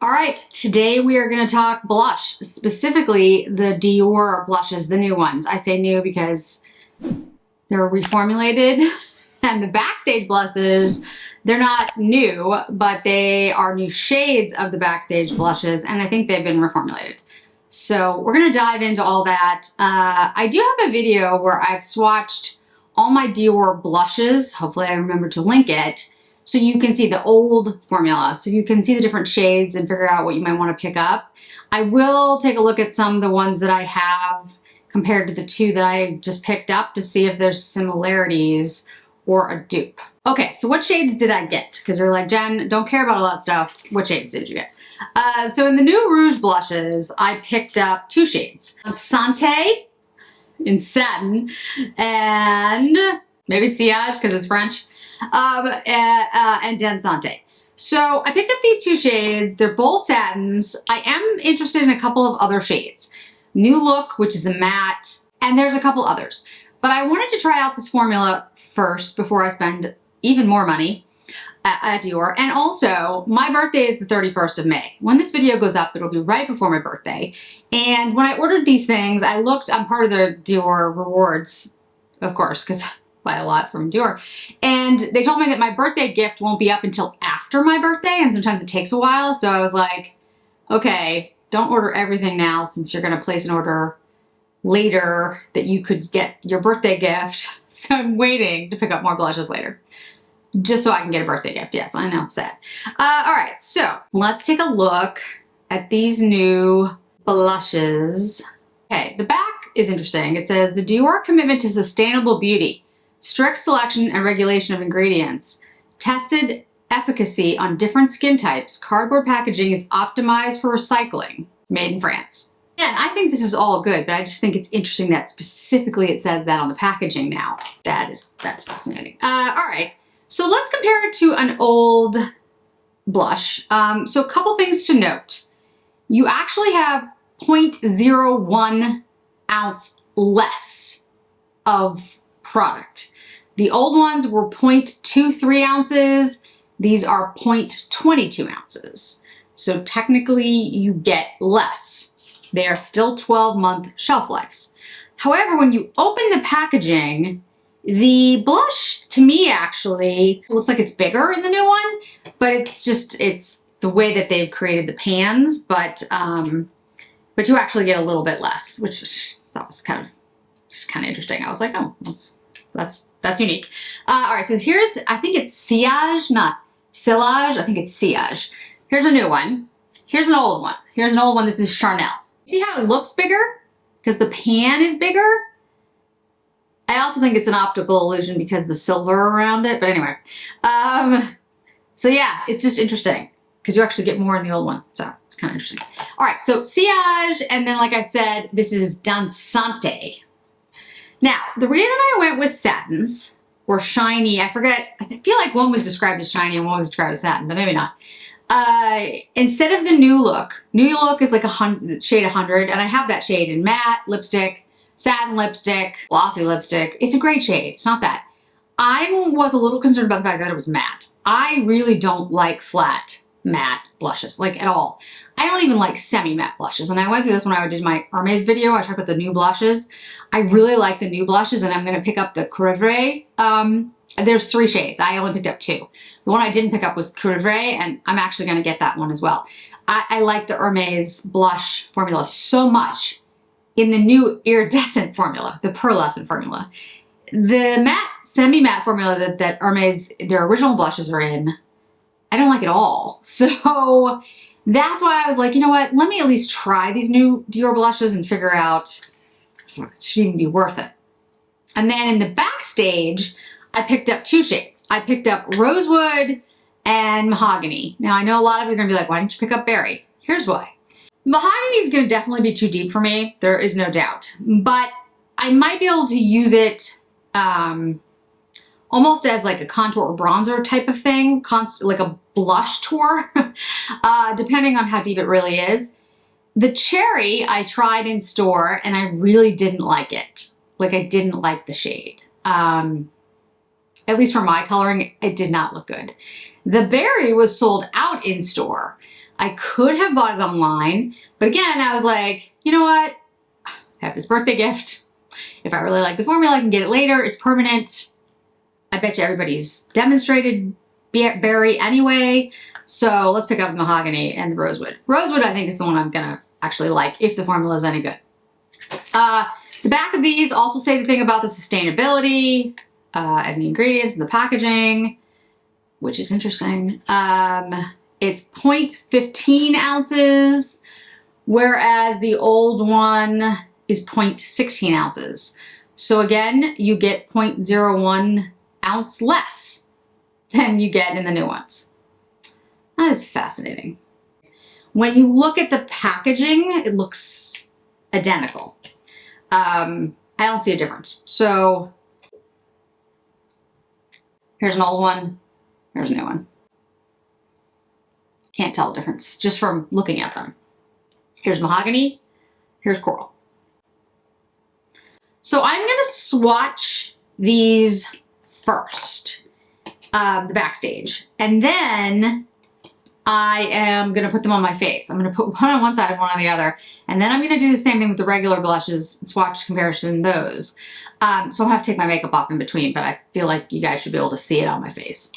All right, today we are going to talk blush, specifically the Dior blushes, the new ones. I say new because they're reformulated, and the Backstage blushes, they're not new, but they are new shades of the Backstage blushes, and I think they've been reformulated. So we're going to dive into all that. I do have a video where I've swatched all my Dior blushes. Hopefully I remember to link it. So you can see the old formula. So you can see the different shades and figure out what you might want to pick up. I will take a look at some of the ones that I have compared to the two that I just picked up to see if there's similarities or a dupe. Okay, so what shades did I get? Because you're like, Jen, don't care about all that stuff. What shades did you get? So in the new Rouge blushes, I picked up two shades. Dansante in satin and maybe Sillage because it's French. And Dansante. So I picked up these two shades. They're both satins. I am interested in a couple of other shades. New Look, which is a matte, and there's a couple others. But I wanted to try out this formula first before I spend even more money at Dior. And also, my birthday is the 31st of May. When this video goes up, it'll be right before my birthday. And when I ordered these things, I'm part of the Dior rewards, of course, because buy a lot from Dior. And they told me that my birthday gift won't be up until after my birthday, and sometimes it takes a while. So I was like, okay, don't order everything now since you're gonna place an order later that you could get your birthday gift. So I'm waiting to pick up more blushes later, just so I can get a birthday gift. Yes, I know, sad. All right, so let's take a look at these new blushes. Okay, the back is interesting. It says, the Dior commitment to sustainable beauty. Strict selection and regulation of ingredients. Tested efficacy on different skin types. Cardboard packaging is optimized for recycling. Made in France. And I think this is all good, but I just think it's interesting that specifically it says that on the packaging now. That's fascinating. All right, so let's compare it to an old blush. So a couple things to note. You actually have 0.01 ounce less of product. The old ones were 0.23 ounces. These are 0.22 ounces. So technically you get less. They are still 12-month shelf lives. However, when you open the packaging, the blush to me actually looks like it's bigger in the new one, but it's the way that they've created the pans, but you actually get a little bit less, which I thought was kind of interesting. I was like, oh, that's unique. All right, so here's, I think it's Sillage, not Sillage. I think it's Sillage. Here's a new one. Here's an old one. Here's an old one. This is Charnel. See how it looks bigger? Because the pan is bigger. I also think it's an optical illusion because the silver around it. But anyway, so yeah, it's just interesting because you actually get more in the old one. So it's kind of interesting. All right, so Sillage, and then like I said, this is Dansante. Now, the reason I went with satins or shiny, I forget, I feel like one was described as shiny and one was described as satin, but maybe not. Instead of the New Look is like shade 100, and I have that shade in matte lipstick, satin lipstick, glossy lipstick. It's a great shade, it's not that. I was a little concerned about the fact that it was matte. I really don't like flat matte blushes, like at all. I don't even like semi-matte blushes. And I went through this when I did my Hermes video. I talked about the new blushes. I really like the new blushes, and I'm going to pick up the Couture. There's 3 shades. I only picked up 2. The one I didn't pick up was Couture, and I'm actually going to get that one as well. I like the Hermes blush formula so much in the new iridescent formula, the pearlescent formula. The matte, semi-matte formula that Hermes, their original blushes are in, I don't like it all. So that's why I was like, you know what? Let me at least try these new Dior blushes and figure out if it should even be worth it. And then in the Backstage, I picked up 2 shades. I picked up Rosewood and Mahogany. Now I know a lot of you are gonna be like, why didn't you pick up Berry? Here's why. Mahogany is gonna definitely be too deep for me. There is no doubt. But I might be able to use it almost as like a contour or bronzer type of thing, like a blush tour, depending on how deep it really is. The Cherry I tried in store and I really didn't like it. Like I didn't like the shade. At least for my coloring, it did not look good. The Berry was sold out in store. I could have bought it online, but again, I was like, you know what? I have this birthday gift. If I really like the formula, I can get it later. It's permanent. I bet you everybody's demonstrated berry anyway. So let's pick up the mahogany and the rosewood. Rosewood, I think, is the one I'm gonna actually like if the formula is any good. The back of these also say the thing about the sustainability and the ingredients and the packaging, which is interesting. It's 0.15 ounces, whereas the old one is 0.16 ounces. So again, you get 0.01 ounce less than you get in the new ones. That is fascinating. When you look at the packaging, it looks identical. I don't see a difference. So here's an old one, here's a new one. Can't tell the difference just from looking at them. Here's mahogany, here's coral. So I'm gonna swatch these first, the Backstage, and then I am gonna put them on my face. I'm gonna put one on one side and one on the other, and then I'm gonna do the same thing with the regular blushes, swatch comparison those. So I'm gonna have to take my makeup off in between, but I feel like you guys should be able to see it on my face.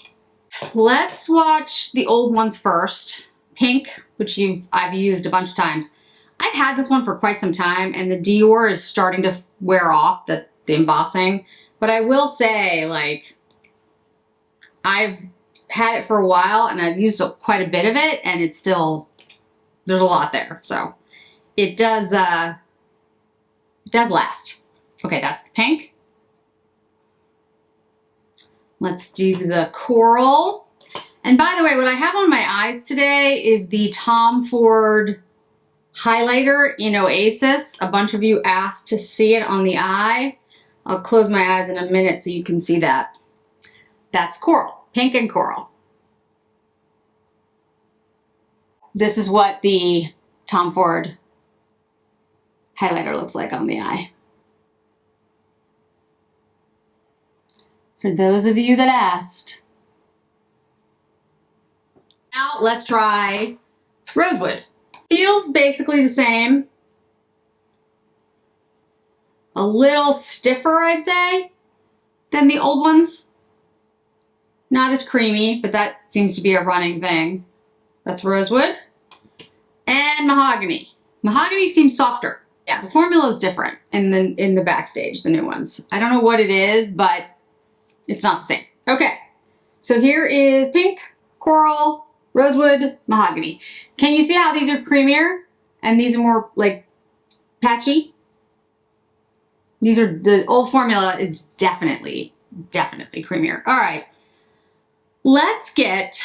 Let's swatch the old ones first. Pink, which I've used a bunch of times. I've had this one for quite some time, and the Dior is starting to wear off, the embossing. But I will say, like, I've had it for a while, and I've used quite a bit of it, and it's still, there's a lot there. So it does last. Okay, that's the pink. Let's do the coral. And by the way, what I have on my eyes today is the Tom Ford highlighter in Oasis. A bunch of you asked to see it on the eye. I'll close my eyes in a minute so you can see that. That's coral, pink and coral. This is what the Tom Ford highlighter looks like on the eye. For those of you that asked. Now let's try rosewood. Feels basically the same. A little stiffer, I'd say, than the old ones. Not as creamy, but that seems to be a running thing. That's rosewood. And mahogany. Mahogany seems softer. Yeah, the formula is different in the Backstage, the new ones. I don't know what it is, but it's not the same. Okay, so here is pink, coral, rosewood, mahogany. Can you see how these are creamier and these are more like patchy? These are, the old formula is definitely creamier. All right, let's get,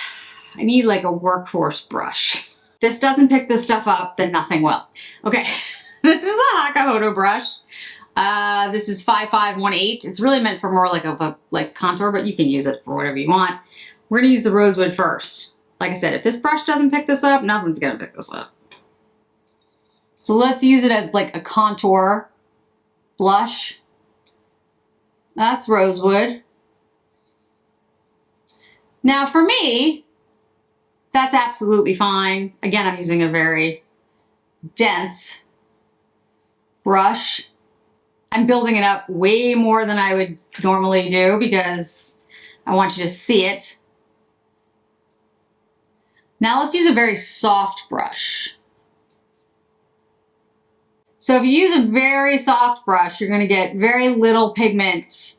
I need like a workhorse brush. This doesn't pick this stuff up, then nothing will. Okay, this is a Hakuhodo brush. This is 5518. It's really meant for more like of a contour, but you can use it for whatever you want. We're gonna use the rosewood first. Like I said, if this brush doesn't pick this up, nothing's gonna pick this up. So let's use it as like a contour blush. That's rosewood. Now for me, that's absolutely fine. Again, I'm using a very dense brush. I'm building it up way more than I would normally do because I want you to see it. Now let's use a very soft brush. So if you use a very soft brush, you're gonna get very little pigment.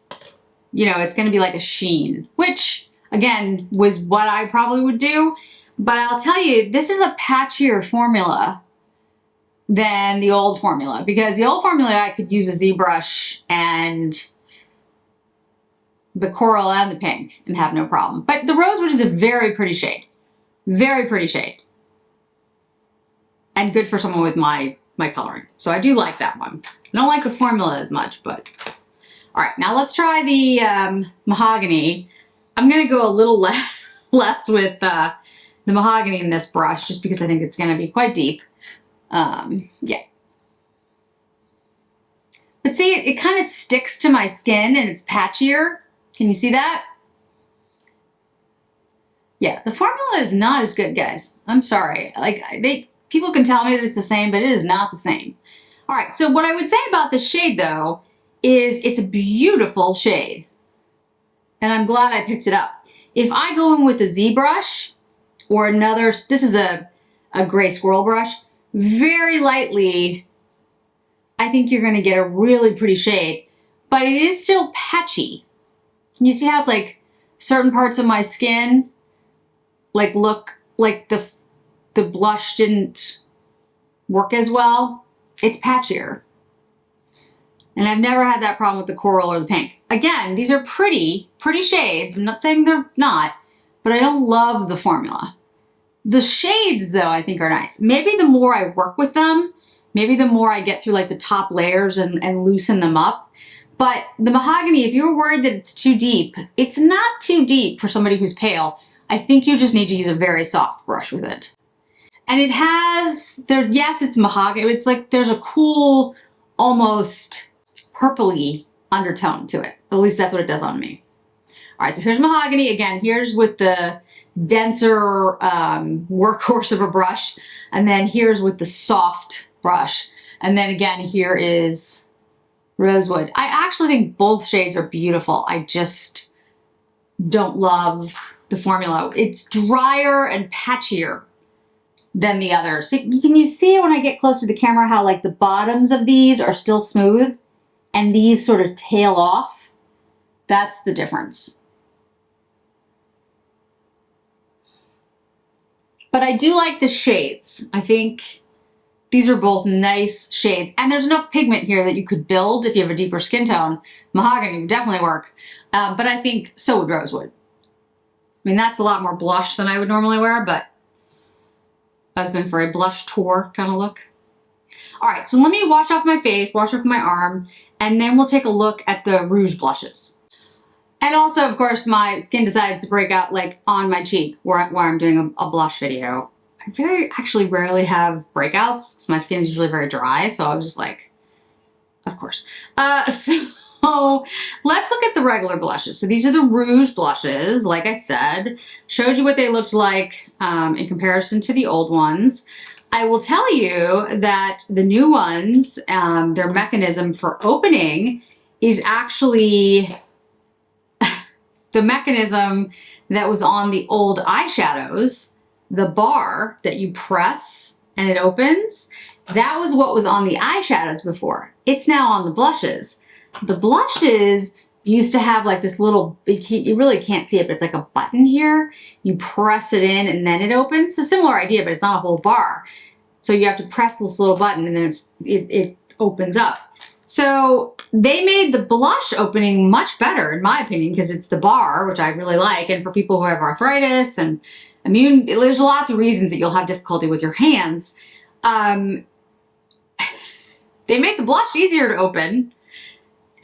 You know, it's gonna be like a sheen, which again, was what I probably would do. But I'll tell you, this is a patchier formula than the old formula, because the old formula I could use a Z brush and the coral and the pink and have no problem. But the rosewood is a very pretty shade. Very pretty shade. And good for someone with my coloring. So I do like that one. I don't like the formula as much, but all right, now let's try the mahogany. I'm gonna go a little less with the mahogany in this brush just because I think it's gonna be quite deep. Yeah. But see, it kind of sticks to my skin and it's patchier. Can you see that? Yeah, the formula is not as good, guys. I'm sorry. Like, people can tell me that it's the same, but it is not the same. All right, so what I would say about this shade, though, is it's a beautiful shade. And I'm glad I picked it up. If I go in with a Z brush or another, this is a gray squirrel brush, very lightly, I think you're going to get a really pretty shade, but it is still patchy. Can you see how it's like certain parts of my skin like look like the blush didn't work as well? It's patchier. And I've never had that problem with the coral or the pink. Again, these are pretty shades. I'm not saying they're not, but I don't love the formula. The shades, though, I think are nice. Maybe the more I work with them, maybe the more I get through like the top layers and loosen them up. But the mahogany, if you're worried that it's too deep, it's not too deep for somebody who's pale. I think you just need to use a very soft brush with it. And it has, yes, it's mahogany. It's like there's a cool, almost purpley undertone to it. At least that's what it does on me. All right, so here's mahogany. Again, here's with the denser workhorse of a brush. And then here's with the soft brush. And then again, here is Rosewood. I actually think both shades are beautiful. I just don't love the formula. It's drier and patchier than the others. So can you see when I get close to the camera how like the bottoms of these are still smooth and these sort of tail off? That's the difference. But I do like the shades. I think these are both nice shades. And there's enough pigment here that you could build if you have a deeper skin tone. Mahogany would definitely work. But I think so would Rosewood. I mean, that's a lot more blush than I would normally wear, but I was going for a blush tour kind of look. All right, so let me wash off my face, wash off my arm, and then we'll take a look at the rouge blushes. And also, of course, my skin decides to break out like on my cheek where I'm doing a blush video. I actually rarely have breakouts because my skin is usually very dry, so I was just like, of course. So let's look at the regular blushes. So these are the rouge blushes, like I said. Showed you what they looked like in comparison to the old ones. I will tell you that the new ones, their mechanism for opening is actually the mechanism that was on the old eyeshadows, the bar that you press and it opens. That was what was on the eyeshadows before. It's now on the blushes. The blushes used to have like this little, you really can't see it, but it's like a button here. You press it in and then it opens. It's a similar idea, but it's not a whole bar. So you have to press this little button and then it opens up. So they made the blush opening much better, in my opinion, because it's the bar, which I really like. And for people who have arthritis and there's lots of reasons that you'll have difficulty with your hands. They make the blush easier to open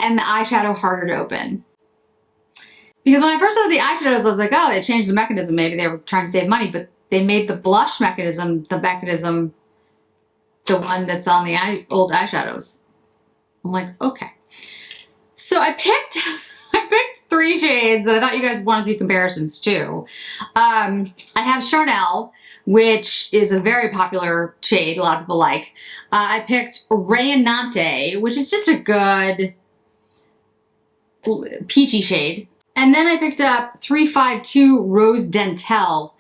and the eyeshadow harder to open. Because when I first saw the eyeshadows, I was like, oh, they changed the mechanism. Maybe they were trying to save money, but they made the blush mechanism, the one that's on the old eyeshadows. I'm like, okay. So I picked 3 shades that I thought you guys want to see comparisons to. I have Charnel, which is a very popular shade, a lot of people like. I picked Rayonante, which is just a good peachy shade. And then I picked up 352 Rose Dentel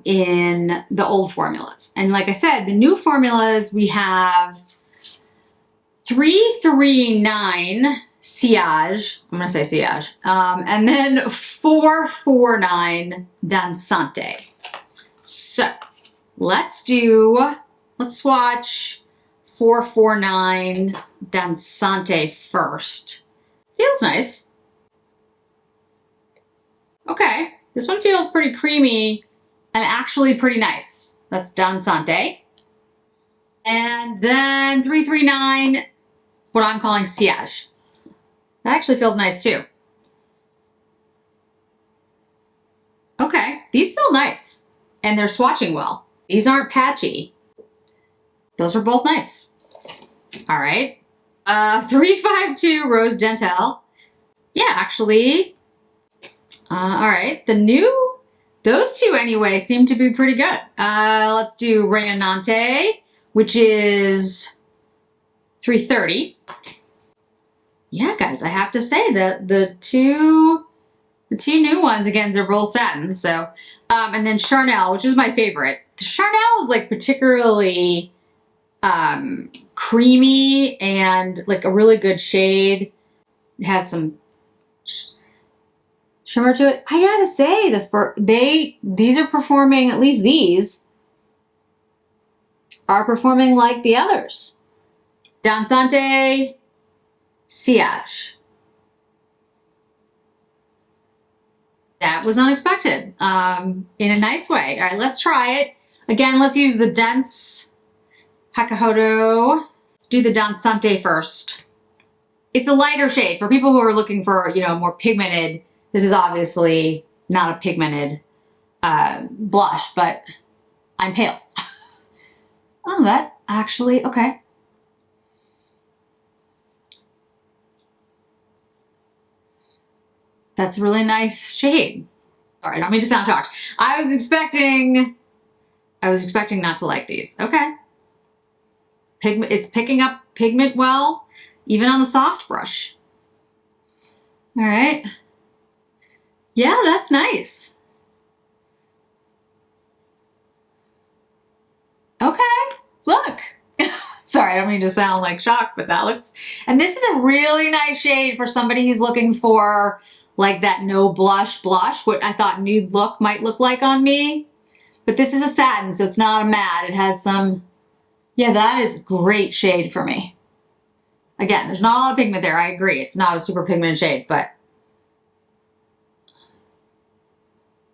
in the old formulas. And like I said, the new formulas, we have 339 Sillage, I'm going to say Sillage, and then 449 Dansante. So let's swatch 449 Dansante first. Feels nice. Okay, this one feels pretty creamy and actually pretty nice. That's Dansante. And then 339, what I'm calling Sillage. That actually feels nice too. Okay, these feel nice. And they're swatching well. These aren't patchy. Those are both nice. All right. 352 Rose Dentel. Yeah, actually. All right. The new Those two anyway seem to be pretty good. Let's do Rayonante, which is $330. Yeah, guys, I have to say that the two new ones, again, they're both satins. So, and then Charnel, which is my favorite. Charnel is like particularly creamy and like a really good shade. It has some shimmer to it. I gotta say, these are performing, at least these are performing like the others. Dansante, Sillage. That was unexpected, in a nice way. All right, let's try it. Again, let's use the dense Hakuhodo. Let's do the Dansante first. It's a lighter shade. For people who are looking for, you know, more pigmented, this is obviously not a pigmented blush, but I'm pale. Oh, that actually, okay. That's a really nice shade. Sorry, I don't mean to sound shocked. I was expecting not to like these. Okay. It's picking up pigment well, even on the soft brush. All right. Yeah, that's nice. Okay, look. Sorry, I don't mean to sound like shocked, but that looks, and this is a really nice shade for somebody who's looking for like that no blush, what I thought nude look might look like on me. But this is a satin, so it's not a matte. It has some, yeah, that is a great shade for me. Again, there's not a lot of pigment there. I agree. It's not a super pigmented shade, but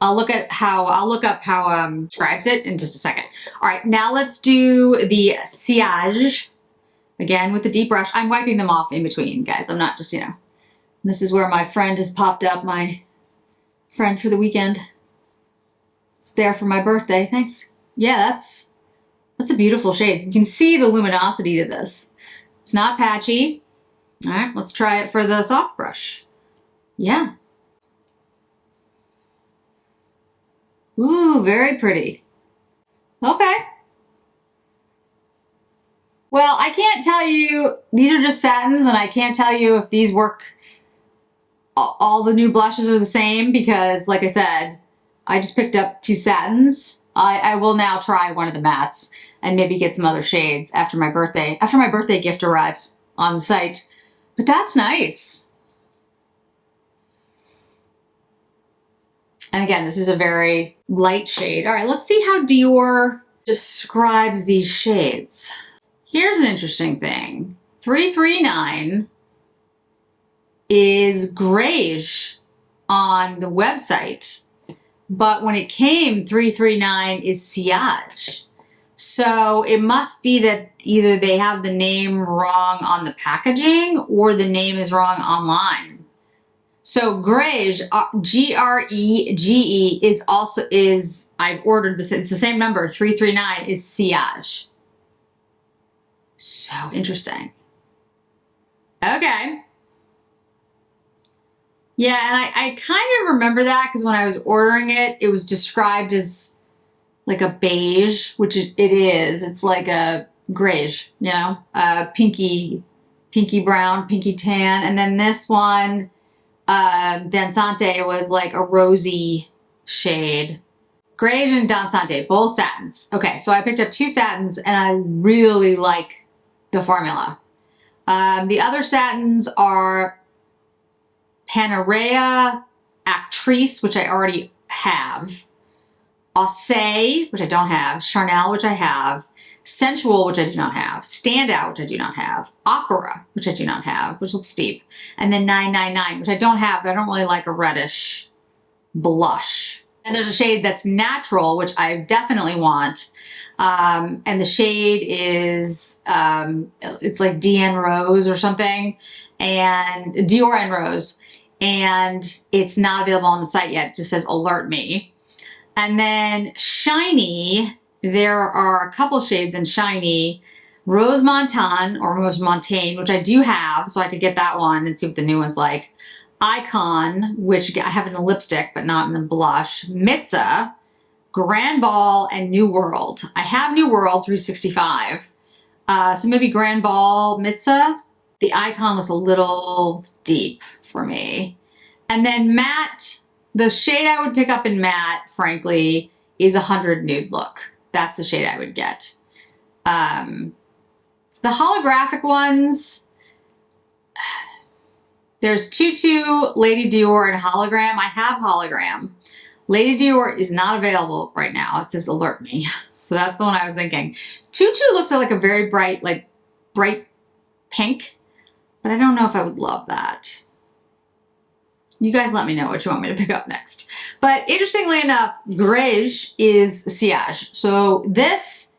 I'll look up how describes it in just a second. All right, now let's do the Sillage. Again, with the deep brush. I'm wiping them off in between, guys. I'm not just, you know. This is where my friend has popped up, my friend for the weekend. It's there for my birthday, thanks. Yeah, that's a beautiful shade. You can see the luminosity to this. It's not patchy. All right, let's try it for the soft brush. Yeah. Ooh, very pretty. Okay. Well, I can't tell you, these are just satins, and I can't tell you if these work, all the new blushes are the same, because like I said, I just picked up two satins. I will now try one of the mattes and maybe get some other shades after my birthday gift arrives on the site. But that's nice. And again, this is a very light shade. All right, let's see how Dior describes these shades. Here's an interesting thing. 339 is grayish on the website, but when it came, 339 is Sillage. So it must be that either they have the name wrong on the packaging or the name is wrong online. So greige, G-R-E-G-E, is I've ordered this, it's the same number, 339 is Sillage. So interesting. Okay. Yeah, and I kind of remember that because when I was ordering it, it was described as like a beige, which it is. It's like a grayish, you know, pinky brown, pinky tan. And then this one, Dansante, was like a rosy shade. Grayish and Dansante, both satins. Okay, so I picked up two satins and I really like the formula. The other satins are Panarea Actrice, which I already have, Oasis, which I don't have, Charnel, which I have, Sensual, which I do not have, Standout, which I do not have, Opera, which I do not have, which looks deep, and then 999, which I don't have, but I don't really like a reddish blush. And there's a shade that's natural, which I definitely want, and the shade is, it's like DN Rose or something, and Dior and Rose, and it's not available on the site yet. It just says alert me. And then Shiny, there are a couple shades in Shiny, Rose Montaigne, which I do have, so I could get that one and see what the new one's like. Icon, which I have in the lipstick, but not in the blush, Mitza, Grand Ball, and New World. I have New World 365. So maybe Grand Ball, Mitza. The Icon was a little deep for me. And then matte, the shade I would pick up in matte, frankly, is 100 Nude Look. That's the shade I would get. The holographic ones, there's Tutu, Lady Dior, and Hologram. I have Hologram. Lady Dior is not available right now. It says alert me. So that's the one I was thinking. Tutu looks like a very bright, like bright pink, but I don't know if I would love that. You guys let me know what you want me to pick up next. But interestingly enough, Grège is Sillage. So this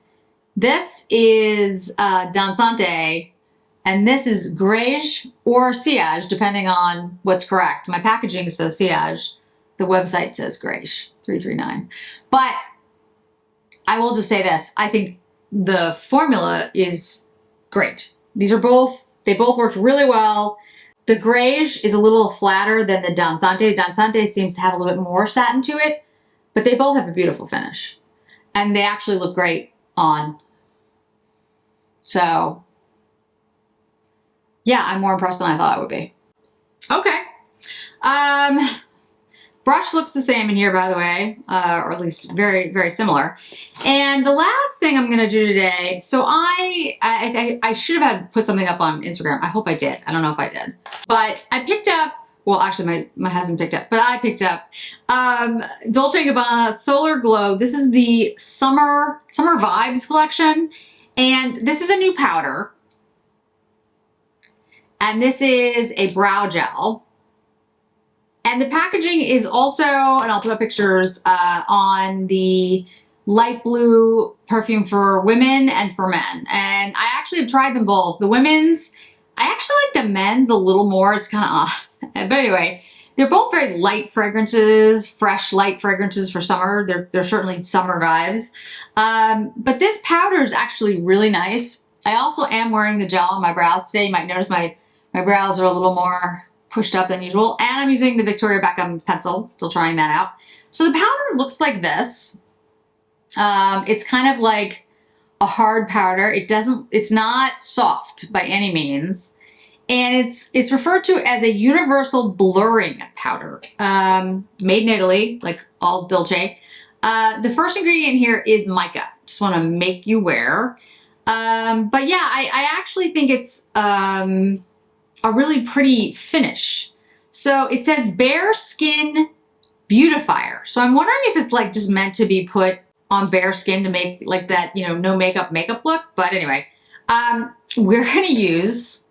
is Dansante, and this is Grège or Sillage, depending on what's correct. My packaging says Sillage. The website says Grège 339. But I will just say this. I think the formula is great. They both worked really well. The Grège is a little flatter than the Dansante. Dansante seems to have a little bit more satin to it, but they both have a beautiful finish. And they actually look great on. So, yeah, I'm more impressed than I thought I would be. Okay. Brush looks the same in here, by the way, or at least very, very similar. And the last thing I'm going to do today, so I should have put something up on Instagram. I hope I did. I don't know if I did. But I picked up, well, actually my husband picked up, but I picked up Dolce & Gabbana Solar Glow. This is the Summer Vibes collection. And this is a new powder. And this is a brow gel. And the packaging is also, and I'll put up pictures on the light blue perfume for women and for men. And I actually have tried them both. The women's, I actually like the men's a little more. It's kind of off. But anyway, they're both very light fragrances, fresh light fragrances for summer. They're certainly summer vibes. But this powder is actually really nice. I also am wearing the gel on my brows today. You might notice my brows are a little more pushed up than usual. And I'm using the Victoria Beckham pencil, still trying that out. So the powder looks like this. It's kind of like a hard powder. It's not soft by any means. And it's referred to as a universal blurring powder. Made in Italy, like all Dolce. The first ingredient here is mica. Just want to make you aware. But yeah, I actually think it's a really pretty finish. So it says bare skin beautifier. So I'm wondering if it's like just meant to be put on bare skin to make like that, you know, no makeup look. But anyway, we're gonna use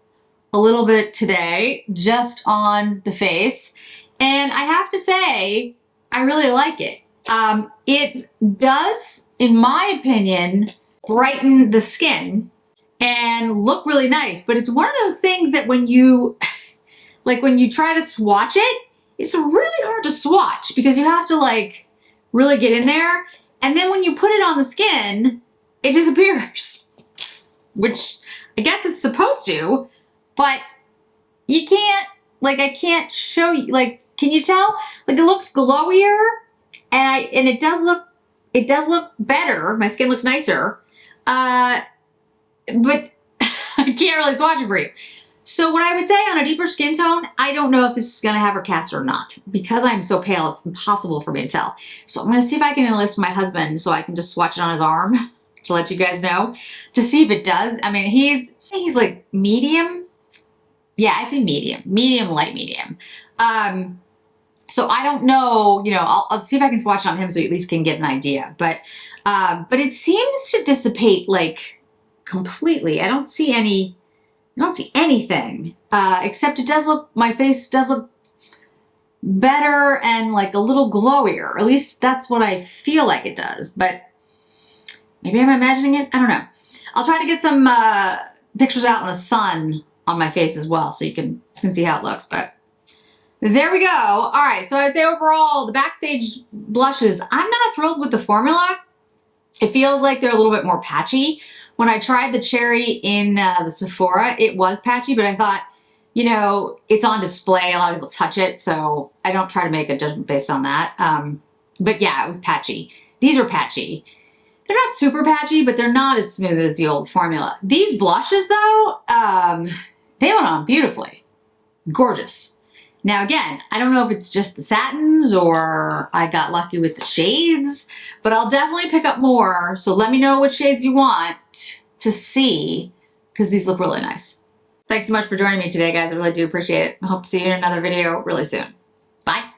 a little bit today just on the face. And I have to say, I really like it. It does, in my opinion, brighten the skin and look really nice, but it's one of those things that when you, like when you try to swatch it, it's really hard to swatch because you have to like really get in there. And then when you put it on the skin, it disappears, which I guess it's supposed to, but you can't, like I can't show you, like, can you tell? Like it looks glowier and it does look better. My skin looks nicer. But I can't really swatch it for you. So what I would say on a deeper skin tone, I don't know if this is gonna have a cast or not. Because I'm so pale, it's impossible for me to tell. So I'm gonna see if I can enlist my husband so I can just swatch it on his arm to let you guys know, to see if it does. I mean, he's like medium. Yeah, I say medium, light medium. So I don't know, you know, I'll see if I can swatch it on him so you at least can get an idea. But it seems to dissipate like completely. I don't see anything, except it does look, my face does look better and like a little glowier. At least that's what I feel like it does, but maybe I'm imagining it. I don't know. I'll try to get some pictures out in the sun on my face as well so you can see how it looks, but there we go. All right, so I'd say overall, the Backstage blushes, I'm not thrilled with the formula. It feels like they're a little bit more patchy. When I tried the cherry in the Sephora, it was patchy, but I thought you know, it's on display. A lot of people touch it, so I don't try to make a judgment based on that. But yeah, it was patchy. These are patchy. They're not super patchy, but they're not as smooth as the old formula. These blushes, though, they went on beautifully. Gorgeous. Now, again, I don't know if it's just the satins or I got lucky with the shades, but I'll definitely pick up more. So let me know what shades you want to see, because these look really nice. Thanks so much for joining me today, guys. I really do appreciate it. I hope to see you in another video really soon. Bye.